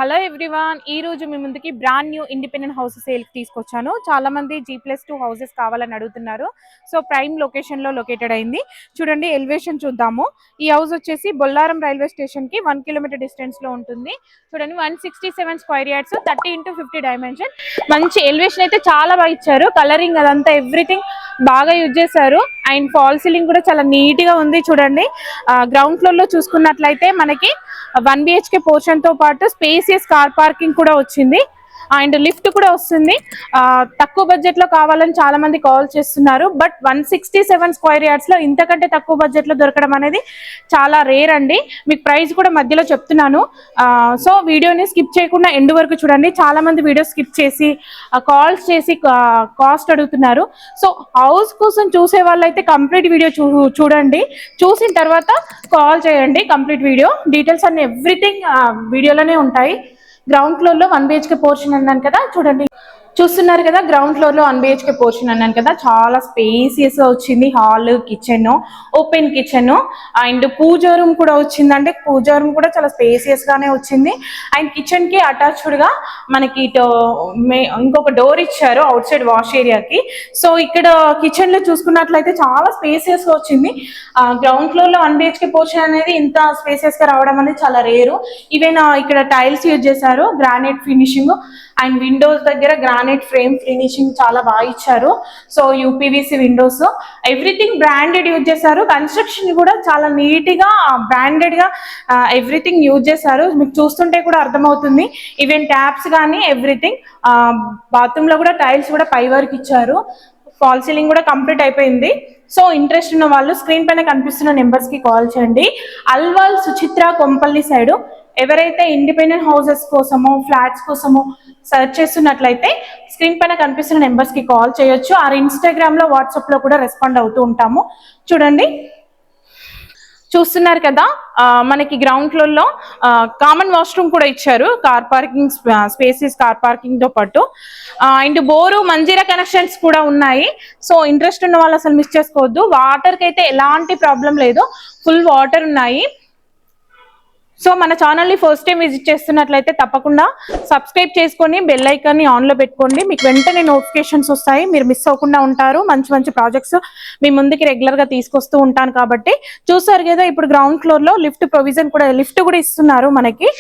Hello everyone, ఈ రోజు మీ ముందుకి brand new independent house sale తీసుకొచ్చాను. చాలా మంది G+2 హౌసెస్ కావాలని అడుగుతున్నారు. సో ప్రైమ్ లొకేషన్ లో లొకేటెడ్ అయింది. చూడండి, ఎలివేషన్ చూద్దాము. ఈ హౌస్ వచ్చేసి బొల్లారం రైల్వే స్టేషన్ కి 1 కిలోమీటర్ డిస్టెన్స్ లో ఉంటుంది. చూడండి, 167 స్క్వేర్ యార్డ్స్, 30x50 డైమెన్షన్. మంచి ఎలివేషన్ అయితే చాలా బాగా ఇచ్చారు. కలరింగ్ అదంతా ఎవ్రీథింగ్ బాగా యూజ్ చేశారు. అండ్ ఫాల్ సీలింగ్ కూడా చాలా నీట్ గా ఉంది. చూడండి, గ్రౌండ్ ఫ్లోర్ లో చూసుకున్నట్లయితే మనకి 1 BHK పోర్షన్ తో పాటు స్పేసియస్ కార్ పార్కింగ్ కూడా వచ్చింది. అండ్ లిఫ్ట్ కూడా వస్తుంది. తక్కువ బడ్జెట్ లో కావాలని చాలా మంది కాల్ చేస్తున్నారు. బట్ 167 స్క్వేర్ యార్డ్స్ లో ఇంతకంటే తక్కువ బడ్జెట్ లో దొరకడం అనేది చాలా రేర్ అండి. మీకు ప్రైస్ కూడా మధ్యలో చెప్తున్నాను. సో వీడియోని స్కిప్ చేయకుండా ఎండ్ వరకు చూడండి. చాలా మంది వీడియో స్కిప్ చేసి కాల్స్ చేసి కాస్ట్ అడుగుతున్నారు. సో హౌస్ కోసం చూసే వాళ్ళైతే కంప్లీట్ వీడియో చూడండి. చూసిన తర్వాత కాల్ చేయండి. కంప్లీట్ వీడియో డీటెయిల్స్ అన్ని ఎవ్రీథింగ్ వీడియోలోనే ఉంటాయి. గ్రౌండ్ ఫ్లోర్ లో 1 BHK పోర్షన్ అన్నాను కదా, చూడండి చూస్తున్నారు కదా. గ్రౌండ్ ఫ్లోర్ లో 1 BHK పోర్షన్ అన్నాను కదా, చాలా స్పేసియస్ గా వచ్చింది. Hall, kitchen, open kitchen and puja room కూడా వచ్చిందండి. పూజా రూమ్ కూడా చాలా స్పేసియస్ గానే వచ్చింది. అండ్ కిచెన్ కి అటాచ్డ్ గా మనకి ఇంకొక డోర్ ఇచ్చారు అవుట్ సైడ్ వాష్ ఏరియాకి. సో ఇక్కడ కిచెన్ లో చూసుకున్నట్లయితే చాలా స్పేసియస్ గా వచ్చింది. గ్రౌండ్ ఫ్లోర్ లో 1 BHK పోర్షన్ అనేది ఇంత స్పేసియస్ గా రావడం అనేది చాలా రేరు. ఈవెన్ ఇక్కడ టైల్స్ యూజ్ చేశారు, గ్రానైట్ ఫినిషింగ్. అండ్ విండోస్ దగ్గర గ్రానైట్ ఫ్రేమ్ ఫినిషింగ్ చాలా బాగా ఇచ్చారు. So UPVC Windows, everything branded use చేశారు. కన్స్ట్రక్షన్ కూడా చాలా నీట్ గా బ్రాండెడ్ గా ఎవ్రీథింగ్ యూజ్ చేశారు. మీకు చూస్తుంటే కూడా అర్థమవుతుంది. ఈవెన్ ట్యాప్స్ కానీ ఎవ్రీథింగ్. బాత్రూమ్ లో కూడా టైల్స్ కూడా పై వరకు ఇచ్చారు. ఫాల్ సీలింగ్ కూడా కంప్లీట్ అయిపోయింది. సో ఇంట్రెస్ట్ ఉన్న వాళ్ళు స్క్రీన్ పైన కనిపిస్తున్న నెంబర్స్ కి కాల్ చేయండి. అల్వాల్ సుచిత్ర కొంపల్లి సైడ్ ఎవరైతే ఇండిపెండెంట్ హౌసెస్ కోసమో ఫ్లాట్స్ కోసమో సర్చ్ చేస్తున్నట్లయితే స్క్రీన్ పైన కనిపిస్తున్న నెంబర్స్ కి కాల్ చేయొచ్చు. ఆ ఇన్స్టాగ్రామ్ లో, వాట్సాప్ లో కూడా రెస్పాండ్ అవుతూ ఉంటాము. చూడండి, చూస్తున్నారు కదా, మనకి గ్రౌండ్ ఫ్లోర్ లో కామన్ వాష్రూమ్ కూడా ఇచ్చారు. Car parking spaces, car parking తో పాటు అండ్ బోరు, మంజీరా కనెక్షన్స్ కూడా ఉన్నాయి. సో ఇంట్రెస్ట్ ఉన్న వాళ్ళు అసలు మిస్ చేసుకోవద్దు. వాటర్ కి అయితే ఎలాంటి ప్రాబ్లం లేదు, ఫుల్ వాటర్ ఉన్నాయి. సో మన ఛానల్ని ఫస్ట్ టైం విజిట్ చేస్తున్నట్లయితే తప్పకుండా సబ్స్క్రైబ్ చేసుకొని బెల్ ఐకాన్ని ఆన్లో పెట్టుకోండి. మీకు వెంటనే నోటిఫికేషన్స్ వస్తాయి, మీరు మిస్ అవ్వకుండా ఉంటారు. మంచి మంచి ప్రాజెక్ట్స్ మీ ముందుకి రెగ్యులర్గా తీసుకొస్తూ ఉంటాను. కాబట్టి చూసారు కదా, ఇప్పుడు గ్రౌండ్ ఫ్లోర్లో లిఫ్ట్ ప్రొవిజన్ కూడా, లిఫ్ట్ కూడా ఇస్తున్నారు. మనకి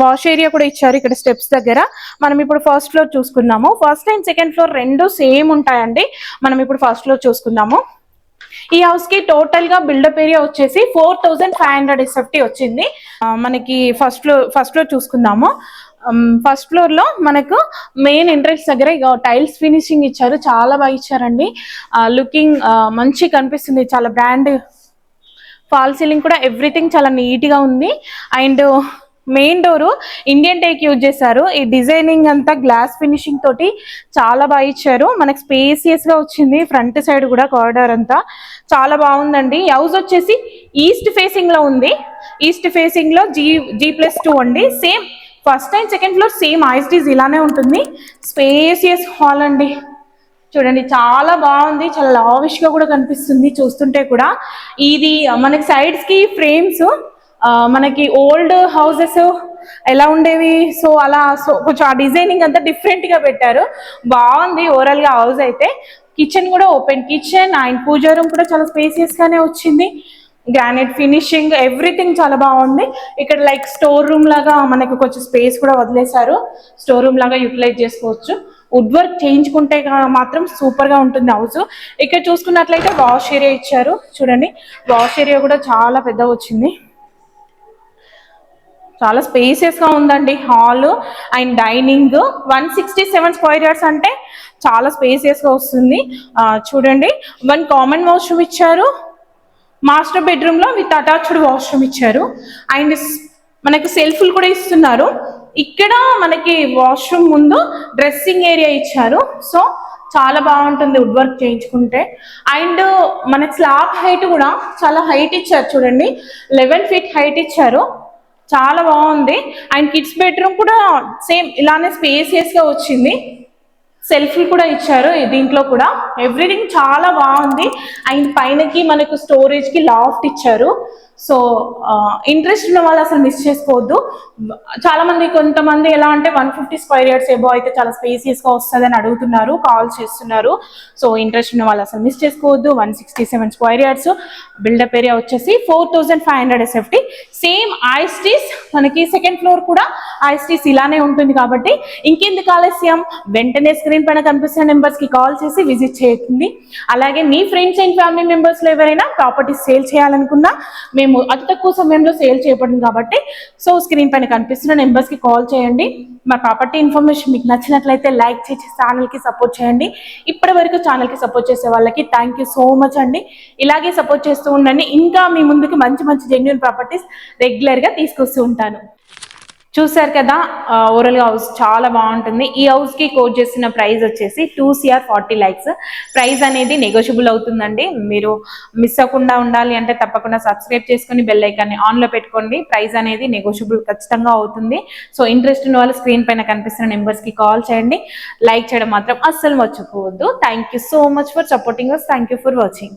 వాష్ ఏరియా కూడా ఇచ్చారు ఇక్కడ స్టెప్స్ దగ్గర. మనం ఇప్పుడు ఫస్ట్ ఫ్లోర్ చూసుకున్నాము. ఫస్ట్ అండ్ సెకండ్ ఫ్లోర్ రెండు సేమ్ ఉంటాయండి. మనం ఇప్పుడు ఫస్ట్ ఫ్లోర్ చూసుకుందాము. ఈ హౌస్ కి టోటల్ గా బిల్డప్ ఏరియా వచ్చేసి 4500 SFT వచ్చింది. మనకి ఫస్ట్ ఫ్లోర్ చూసుకుందాము. ఫస్ట్ ఫ్లోర్ లో మనకు మెయిన్ ఎంట్రన్స్ దగ్గర ఇక టైల్స్ ఫినిషింగ్ ఇచ్చారు, చాలా బాగా ఇచ్చారండి. లుకింగ్ మంచి కనిపిస్తుంది, చాలా బ్రాండ్. ఫాల్ సీలింగ్ కూడా ఎవ్రీథింగ్ చాలా నీట్ గా ఉంది. And main door Indian teak use చేశారు. ఈ డిజైనింగ్ అంతా గ్లాస్ ఫినిషింగ్ తోటి చాలా బాగా ఇచ్చారు. మనకి స్పేసియస్ గా వచ్చింది. ఫ్రంట్ సైడ్ కూడా కారిడార్ అంతా చాలా బాగుందండి. హౌస్ వచ్చేసి ఈస్ట్ ఫేసింగ్ లో ఉంది. ఈస్ట్ ఫేసింగ్ లో G+2 అండి. Same first and second floor same ఐస్టీస్ ఇలానే ఉంటుంది. స్పేసియస్ హాల్ అండి. చూడండి, చాలా బాగుంది, చాలా లావిష్ గా కూడా కనిపిస్తుంది చూస్తుంటే కూడా. ఇది మనకి సైడ్స్ కి ఫ్రేమ్స్ మనకి ఓల్డ్ హౌసెస్ ఎలా ఉండేవి, సో అలా, సో కొంచెం ఆ డిజైనింగ్ అంతా డిఫరెంట్ గా పెట్టారు. బాగుంది ఓవరాల్ గా హౌస్ అయితే. కిచెన్ కూడా open kitchen and puja room కూడా చాలా స్పేసియస్ గానే వచ్చింది. గ్రానైట్ ఫినిషింగ్ ఎవ్రీథింగ్ చాలా బాగుంది. ఇక్కడ లైక్ స్టోర్ రూమ్ లాగా మనకు కొంచెం స్పేస్ కూడా వదిలేశారు. స్టోర్ రూమ్ లాగా యూటిలైజ్ చేసుకోవచ్చు. వుడ్ వర్క్ చేయించుకుంటే మాత్రం సూపర్ గా ఉంటుంది హౌస్. ఇక్కడ చూసుకున్నట్లయితే వాష్ ఏరియా ఇచ్చారు. చూడండి, వాష్ ఏరియా కూడా చాలా పెద్దగా వచ్చింది, చాలా స్పేసియస్ గా ఉందండి. Hall and dining 167 square yards అంటే చాలా స్పేసియస్ గా వస్తుంది. చూడండి, 1 కామన్ వాష్రూమ్ ఇచ్చారు. మాస్టర్ బెడ్రూమ్ లో విత్ అటాచ్డ్ వాష్రూమ్ ఇచ్చారు. అండ్ మనకు సెల్ఫ్లు కూడా ఇస్తున్నారు. ఇక్కడ మనకి వాష్రూమ్ ముందు డ్రెస్సింగ్ ఏరియా ఇచ్చారు. సో చాలా బాగుంటుంది వుడ్ వర్క్ చేయించుకుంటే. అండ్ మన స్లాబ్ హైట్ కూడా చాలా హైట్ ఇచ్చారు. చూడండి, 11 feet హైట్ ఇచ్చారు, చాలా బాగుంది. అండ్ కిడ్స్ బెడ్రూమ్ కూడా సేమ్ ఇలానే స్పేసియస్ గా వచ్చింది. సెల్ఫ్లు కూడా ఇచ్చారు దీంట్లో కూడా. ఎవ్రీథింగ్ చాలా బాగుంది. అండ్ పైనకి మనకు స్టోరేజ్ కి లాఫ్ట్ ఇచ్చారు. సో ఇంట్రెస్ట్ ఉన్న వాళ్ళు అసలు మిస్ చేసుకోవద్దు. చాలా మంది కొంతమంది ఎలా అంటే 150 స్క్వేర్ యార్డ్స్ ఎబో అయితే చాలా స్పేసియస్గా వస్తుంది అని అడుగుతున్నారు, కాల్ చేస్తున్నారు. సో ఇంట్రెస్ట్ ఉన్న వాళ్ళు అసలు మిస్ చేసుకోవద్దు. 167 స్క్వేర్ యార్డ్స్, బిల్డప్ ఏరియా వచ్చేసి 4500 SFT. సేమ్ ఐస్టీస్ మనకి సెకండ్ ఫ్లోర్ కూడా ఐస్టీస్ ఇలానే ఉంటుంది. కాబట్టి ఇంకెందుకు ఆలస్యం, వెంటనే స్క్రీన్ పైన కనిపిస్తున్న నెంబర్స్కి కాల్ చేసి విజిట్ చేయండి. అలాగే మీ ఫ్రెండ్స్ అండ్ ఫ్యామిలీ మెంబర్స్లో ఎవరైనా ప్రాపర్టీస్ సేల్ చేయాలనుకున్నా మేము అతి తక్కువ సమయంలో సేల్ చేయబడింది కాబట్టి సో స్క్రీన్ పైన కనిపిస్తున్న నెంబర్స్కి కాల్ చేయండి. మా ప్రాపర్టీ ఇన్ఫర్మేషన్ మీకు నచ్చినట్లయితే లైక్ చేసి ఛానల్కి సపోర్ట్ చేయండి. ఇప్పటి వరకు ఛానల్కి సపోర్ట్ చేసే వాళ్ళకి థ్యాంక్ యూ సో మచ్ అండి. ఇలాగే సపోర్ట్ చేస్తూ ఉండండి. ఇంకా మీ ముందుకు మంచి మంచి జెన్యూన్ ప్రాపర్టీస్ రెగ్యులర్గా తీసుకొస్తూ ఉంటాను. చూసారు కదా, ఓవరాల్గా హౌస్ చాలా బాగుంటుంది. ఈ హౌస్కి కోట్ చేసిన ప్రైస్ వచ్చేసి 2 CR 40 lakhs. ప్రైస్ అనేది నెగోషియబుల్ అవుతుందండి. మీరు మిస్ అవ్వకుండా ఉండాలి అంటే తప్పకుండా సబ్స్క్రైబ్ చేసుకొని బెల్ ఐకాన్ని ఆన్లో పెట్టుకోండి. ప్రైస్ అనేది నెగోషియబుల్ ఖచ్చితంగా అవుతుంది. సో ఇంట్రెస్ట్ ఉన్న వాళ్ళు స్క్రీన్ పైన కనిపిస్తున్న నెంబర్స్కి కాల్ చేయండి. లైక్ చేయడం మాత్రం అస్సలు మర్చిపోవద్దు. Thank you so much for supporting us. Thank you for watching.